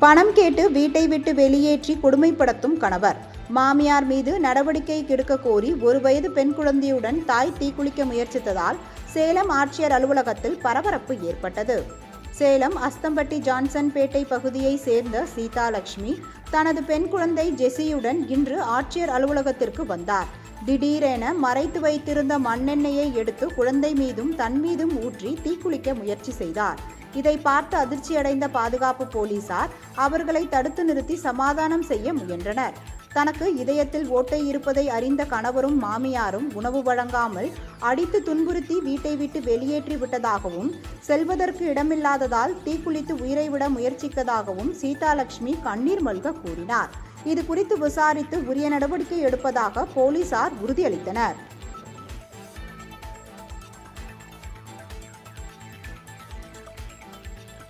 பணம் கேட்டு வீட்டை விட்டு வெளியேற்றி கொடுமைப்படுத்தும் கணவர். மாமியார் மீது நடவடிக்கை எடுக்க கோரி 1 வயது பெண் குழந்தையுடன் தாய் தீக்குளிக்க முயற்சித்ததால் சேலம் ஆட்சியர் அலுவலகத்தில் பரபரப்பு ஏற்பட்டது. சேலம் அஸ்தம்பட்டி ஜான்சன் பேட்டை பகுதியை சேர்ந்த சீதாலட்சுமி தனது பெண் குழந்தை ஜெசியுடன் இன்று ஆட்சியர் அலுவலகத்திற்கு வந்தார். திடீரென மறைத்து வைத்திருந்த மண்ணெண்ணெயை எடுத்து குழந்தை மீதும் தன் மீதும் ஊற்றி தீக்குளிக்க முயற்சி செய்தார். இதை பார்த்து அதிர்ச்சியடைந்த பாதுகாப்பு போலீசார் அவர்களை தடுத்து நிறுத்தி சமாதானம் செய்ய முயன்றனர். தனக்கு இதயத்தில் ஓட்டை இருப்பதை அறிந்த கணவரும் மாமியாரும் உணவு வழங்காமல் அடித்து துன்புறுத்தி வீட்டை விட்டு வெளியேற்றி விட்டதாகவும், செல்வதற்கு இடமில்லாததால் தீக்குளித்து உயிரை விட முயற்சித்ததாகவும் சீதாலட்சுமி கண்ணீர் மல்க கூறினார். இது குறித்து விசாரித்து உரிய நடவடிக்கை எடுப்பதாக போலீசார் உறுதியளித்தனர்.